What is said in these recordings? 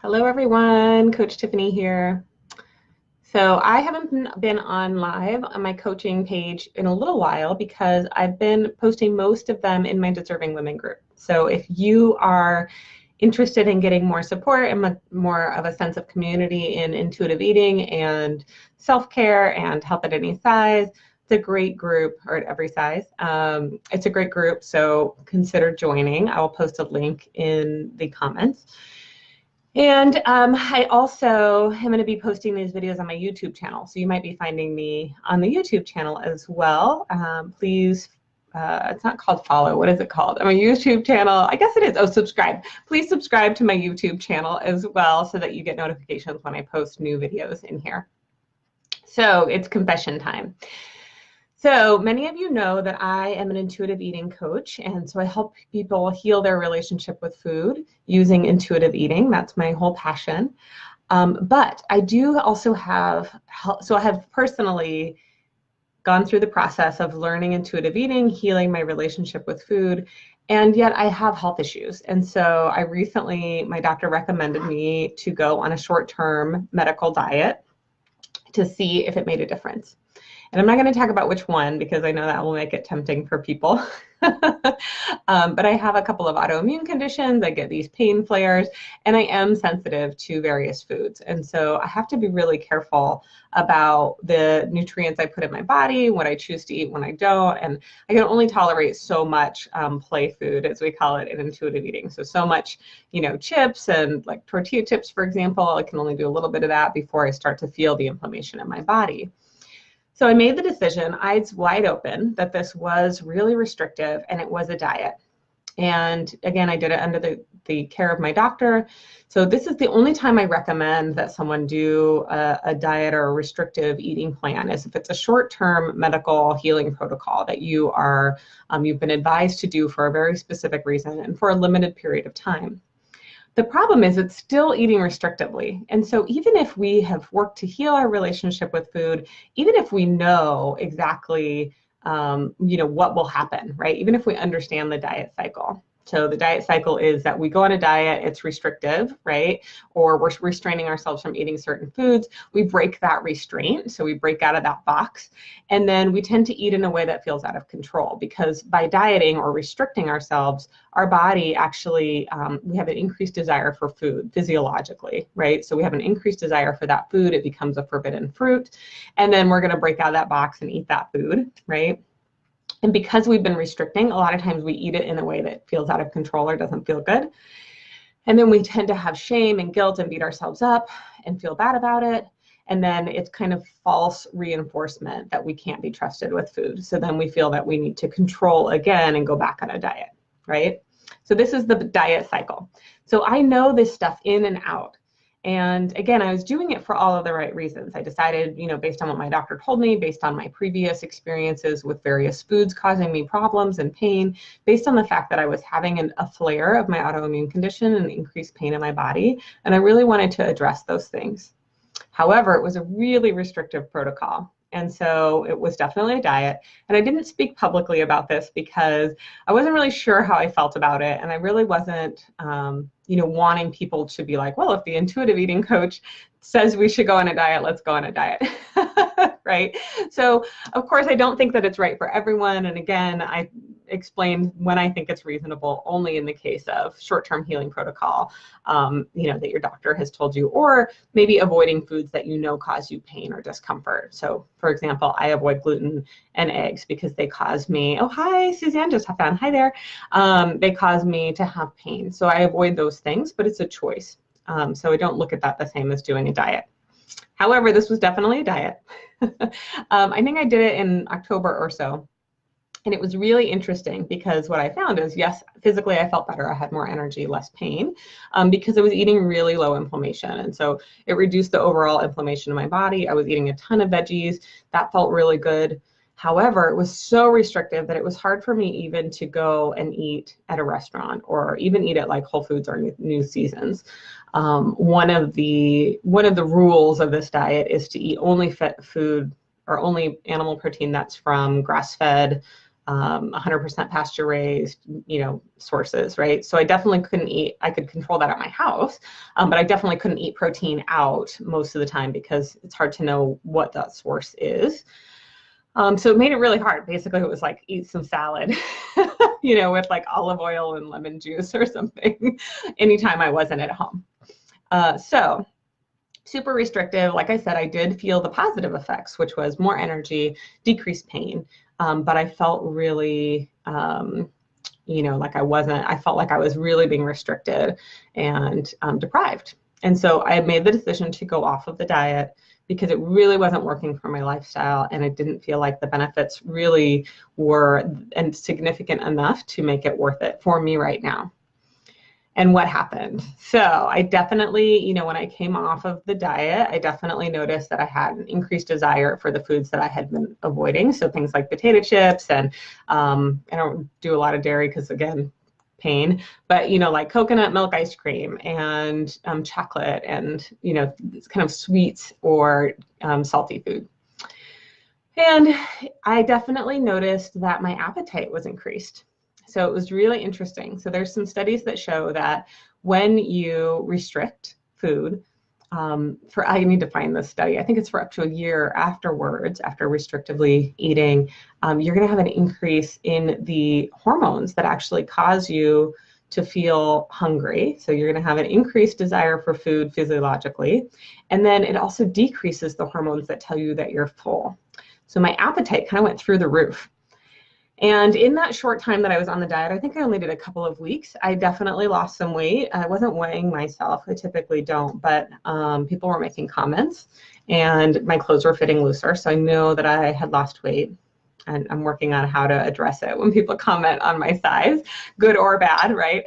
Hello, everyone. Coach Tiffany here. So I haven't been on live on my coaching page in a little while because I've been posting most of them in my Deserving Women group. So if you are interested in getting more support and more of a sense of community in intuitive eating and self-care and health at any size, it's a great group, or at every size. It's a great group, so consider joining. I will post a link in the comments. And I also am going to be posting these videos on my YouTube channel. So you might be finding me on the YouTube channel as well. Please, it's not called follow. What is it called? On my YouTube channel, I guess it is. Oh, subscribe. Please subscribe to my YouTube channel as well so that you get notifications when I post new videos in here. So it's confession time. So many of you know that I am an intuitive eating coach, and so I help people heal their relationship with food using intuitive eating. That's my whole passion. But I do also have, so I have personally gone through the process of learning intuitive eating, healing my relationship with food, and yet I have health issues. And so I recently, my doctor recommended me to go on a short-term medical diet to see if it made a difference. And I'm not going to talk about which one because I know that will make it tempting for people. But I have a couple of autoimmune conditions. I get these pain flares, and I am sensitive to various foods. And so I have to be really careful about the nutrients I put in my body, what I choose to eat when I don't. And I can only tolerate so much play food, as we call it in intuitive eating. So much, chips and like tortilla chips, for example. I can only do a little bit of that before I start to feel the inflammation in my body. So I made the decision, eyes wide open, that this was really restrictive and it was a diet. And again, I did it under the care of my doctor. So this is the only time I recommend that someone do a diet or a restrictive eating plan, is if it's a short-term medical healing protocol that you've been advised to do for a very specific reason and for a limited period of time. The problem is it's still eating restrictively. And so even if we have worked to heal our relationship with food, even if we know exactly, what will happen, right? Even if we understand the diet cycle. So the diet cycle is that we go on a diet, it's restrictive, right? Or we're restraining ourselves from eating certain foods. We break that restraint, so we break out of that box. And then we tend to eat in a way that feels out of control, because by dieting or restricting ourselves, our body actually, we have an increased desire for food physiologically, right? So we have an increased desire for that food. It becomes a forbidden fruit. And then we're going to break out of that box and eat that food, right? And because we've been restricting, a lot of times we eat it in a way that feels out of control or doesn't feel good. And then we tend to have shame and guilt and beat ourselves up and feel bad about it. And then it's kind of false reinforcement that we can't be trusted with food. So then we feel that we need to control again and go back on a diet, right? So this is the diet cycle. So I know this stuff in and out. And again, I was doing it for all of the right reasons. I decided, based on what my doctor told me, based on my previous experiences with various foods causing me problems and pain, based on the fact that I was having a flare of my autoimmune condition and increased pain in my body. And I really wanted to address those things. However, it was a really restrictive protocol. And so it was definitely a diet. And I didn't speak publicly about this because I wasn't really sure how I felt about it. And I really wasn't, wanting people to be like, well, if the intuitive eating coach says we should go on a diet, let's go on a diet, right? So of course, I don't think that it's right for everyone. And again, I explained when I think it's reasonable only in the case of short-term healing protocol, that your doctor has told you, or maybe avoiding foods that cause you pain or discomfort. So for example, I avoid gluten and eggs because they cause me, oh, hi, Suzanne just hopped on, hi there. They cause me to have pain. So I avoid those things, but it's a choice. So I don't look at that the same as doing a diet. However, this was definitely a diet. I think I did it in October or so. And it was really interesting because what I found is, yes, physically I felt better. I had more energy, less pain, because I was eating really low inflammation. And so it reduced the overall inflammation in my body. I was eating a ton of veggies. That felt really good. However, it was so restrictive that it was hard for me even to go and eat at a restaurant or even eat at like Whole Foods or New Seasons. One of the rules of this diet is to eat only food or only animal protein that's from grass-fed 100% pasture raised, sources, right? So I definitely couldn't eat. I could control that at my house, but I definitely couldn't eat protein out most of the time because it's hard to know what that source is. So it made it really hard. Basically, it was like eat some salad, with like olive oil and lemon juice or something anytime I wasn't at home. So super restrictive. Like I said, I did feel the positive effects, which was more energy, decreased pain. But I felt really, I felt like I was really being restricted and deprived. And so I made the decision to go off of the diet because it really wasn't working for my lifestyle, and I didn't feel like the benefits really were significant enough to make it worth it for me right now. And what happened? So I definitely, when I came off of the diet, I definitely noticed that I had an increased desire for the foods that I had been avoiding. So things like potato chips, and I don't do a lot of dairy because, again, pain, but, like coconut milk ice cream and chocolate and, kind of sweets or salty food. And I definitely noticed that my appetite was increased. So it was really interesting. So there's some studies that show that when you restrict food, I need to find this study. I think it's for up to a year afterwards, after restrictively eating, you're going to have an increase in the hormones that actually cause you to feel hungry. So you're going to have an increased desire for food physiologically. And then it also decreases the hormones that tell you that you're full. So my appetite kind of went through the roof. And in that short time that I was on the diet, I think I only did a couple of weeks, I definitely lost some weight. I wasn't weighing myself. I typically don't, but people were making comments and my clothes were fitting looser. So I know that I had lost weight, and I'm working on how to address it when people comment on my size, good or bad, right?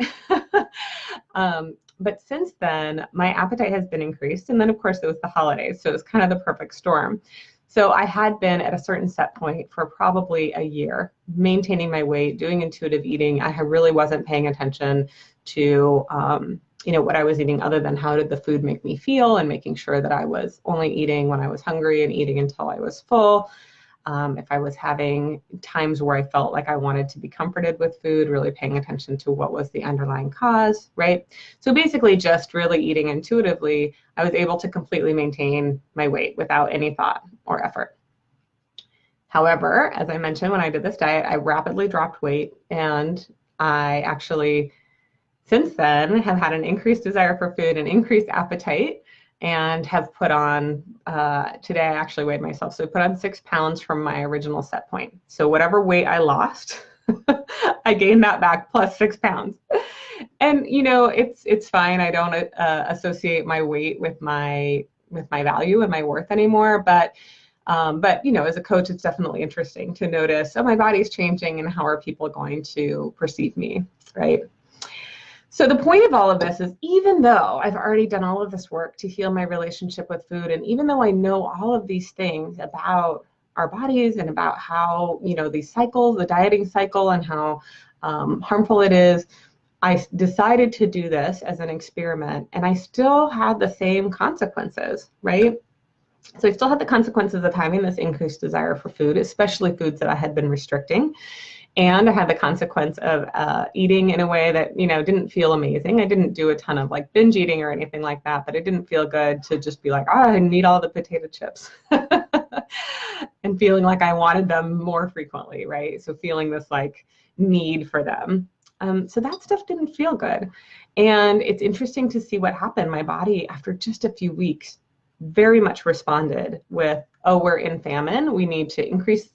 But since then, my appetite has been increased. And then, of course, it was the holidays. So it was kind of the perfect storm. So I had been at a certain set point for probably a year, maintaining my weight, doing intuitive eating. I really wasn't paying attention to, what I was eating other than how did the food make me feel, and making sure that I was only eating when I was hungry and eating until I was full. If I was having times where I felt like I wanted to be comforted with food, really paying attention to what was the underlying cause, right? So basically just really eating intuitively, I was able to completely maintain my weight without any thought or effort. However, as I mentioned, when I did this diet, I rapidly dropped weight, and I actually, since then, have had an increased desire for food, an increased appetite, and have put on, today I actually weighed myself, so I put on 6 pounds from my original set point. So whatever weight I lost, I gained that back plus 6 pounds. And, it's fine. I don't associate my weight with my value and my worth anymore. But as a coach, it's definitely interesting to notice, my body's changing, and how are people going to perceive me, right? So the point of all of this is, even though I've already done all of this work to heal my relationship with food, and even though I know all of these things about our bodies and about how, these cycles, the dieting cycle, and how harmful it is, I decided to do this as an experiment, and I still had the same consequences, right? So I still had the consequences of having this increased desire for food, especially foods that I had been restricting. And I had the consequence of eating in a way that, didn't feel amazing. I didn't do a ton of like binge eating or anything like that, but it didn't feel good to just be like, I need all the potato chips and feeling like I wanted them more frequently, right? So feeling this like need for them. So that stuff didn't feel good. And it's interesting to see what happened. My body, after just a few weeks, very much responded with, oh, we're in famine. We need to increase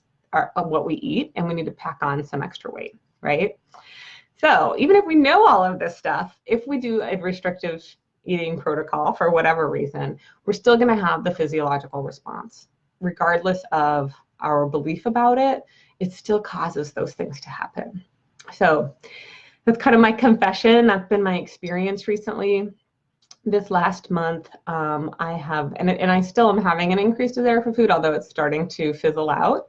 what we eat, and we need to pack on some extra weight, right? So even if we know all of this stuff, if we do a restrictive eating protocol for whatever reason, we're still going to have the physiological response. Regardless of our belief about it, it still causes those things to happen. So that's kind of my confession. That's been my experience recently. This last month, I have, and I still am having an increased desire for food, although it's starting to fizzle out.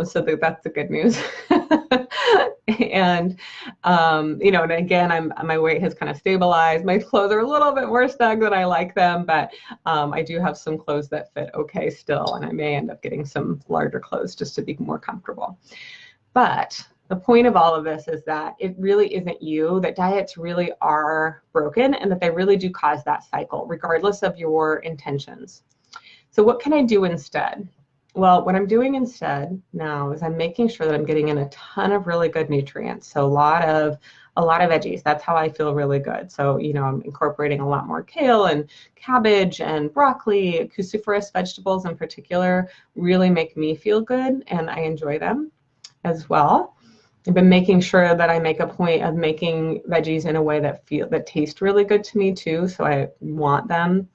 So that's the good news. And, and again, my weight has kind of stabilized. My clothes are a little bit more snug than I like them, but I do have some clothes that fit okay still, and I may end up getting some larger clothes just to be more comfortable. But the point of all of this is that it really isn't you, that diets really are broken and that they really do cause that cycle, regardless of your intentions. So what can I do instead? Well, what I'm doing instead now is I'm making sure that I'm getting in a ton of really good nutrients. So a lot of veggies. That's how I feel really good. So, I'm incorporating a lot more kale and cabbage and broccoli. Cruciferous vegetables in particular really make me feel good, and I enjoy them as well. I've been making sure that I make a point of making veggies in a way that taste really good to me too. So I want them.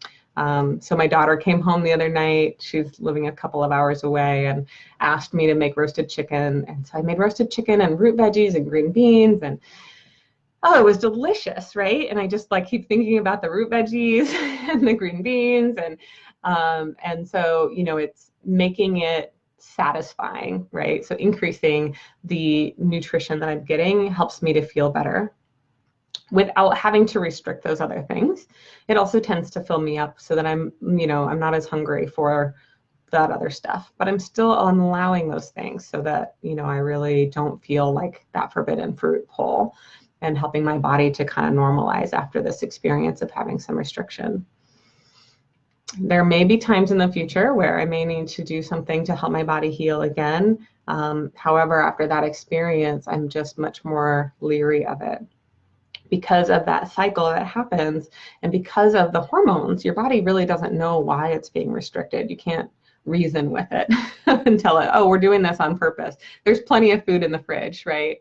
So my daughter came home the other night. She's living a couple of hours away and asked me to make roasted chicken. And so I made roasted chicken and root veggies and green beans, and oh, it was delicious, right? And I just like keep thinking about the root veggies and the green beans, and so it's making it satisfying, right? So increasing the nutrition that I'm getting helps me to feel better without having to restrict those other things. It also tends to fill me up so that I'm not as hungry for that other stuff, but I'm still allowing those things so that, I really don't feel like that forbidden fruit pull, and helping my body to kind of normalize after this experience of having some restriction. There may be times in the future where I may need to do something to help my body heal again. However, after that experience, I'm just much more leery of it, because of that cycle that happens, and because of the hormones. Your body really doesn't know why it's being restricted. You can't reason with it and tell it, oh, we're doing this on purpose. There's plenty of food in the fridge, right?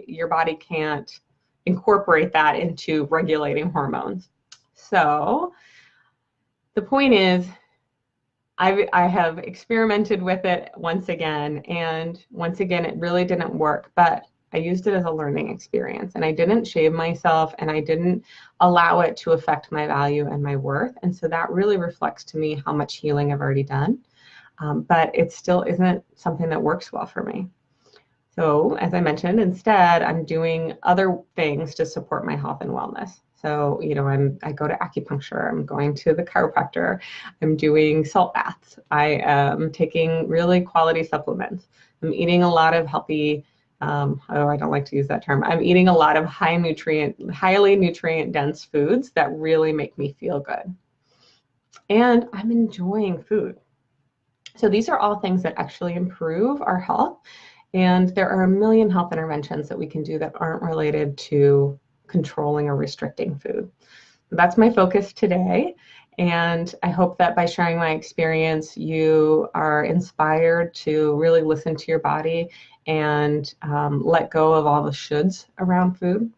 Your body can't incorporate that into regulating hormones. So the point is, I have experimented with it once again, and once again, it really didn't work, but I used it as a learning experience, and I didn't shame myself, and I didn't allow it to affect my value and my worth. And so that really reflects to me how much healing I've already done. But it still isn't something that works well for me. So as I mentioned, instead, I'm doing other things to support my health and wellness. So, I go to acupuncture, I'm going to the chiropractor, I'm doing salt baths, I am taking really quality supplements, I'm eating a lot of healthy, I don't like to use that term, I'm eating a lot of highly nutrient dense foods that really make me feel good. And I'm enjoying food. So these are all things that actually improve our health. And there are a million health interventions that we can do that aren't related to controlling or restricting food. That's my focus today. And I hope that by sharing my experience, you are inspired to really listen to your body and let go of all the shoulds around food.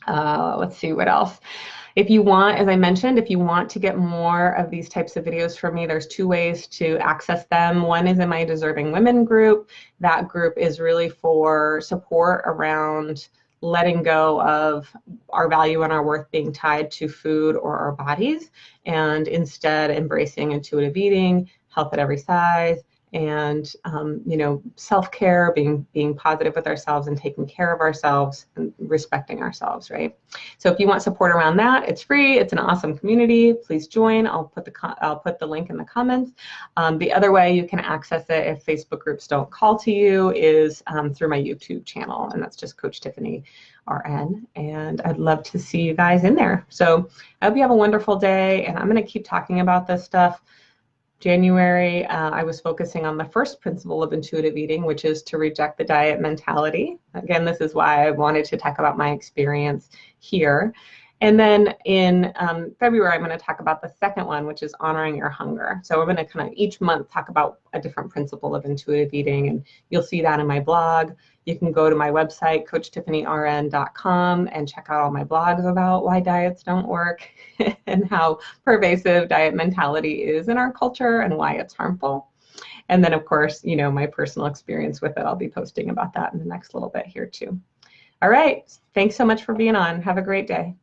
Let's see what else. If you want, as I mentioned, if you want to get more of these types of videos from me, there's 2 ways to access them. One is in my Deserving Women group. That group is really for support around letting go of our value and our worth being tied to food or our bodies, and instead embracing intuitive eating, health at every size, and self-care, being positive with ourselves and taking care of ourselves and respecting ourselves, right? So if you want support around that, it's free. It's an awesome community. Please join. I'll put the link in the comments. The other way you can access it if Facebook groups don't call to you is through my YouTube channel, and that's just Coach Tiffany RN, and I'd love to see you guys in there. So I hope you have a wonderful day, and I'm going to keep talking about this stuff. January, I was focusing on the first principle of intuitive eating, which is to reject the diet mentality. Again, this is why I wanted to talk about my experience here. And then in February, I'm going to talk about the second one, which is honoring your hunger. So we're going to kind of each month talk about a different principle of intuitive eating, and you'll see that in my blog. You can go to my website, CoachTiffanyRN.com, and check out all my blogs about why diets don't work and how pervasive diet mentality is in our culture and why it's harmful. And then, of course, my personal experience with it. I'll be posting about that in the next little bit here too. All right. Thanks so much for being on. Have a great day.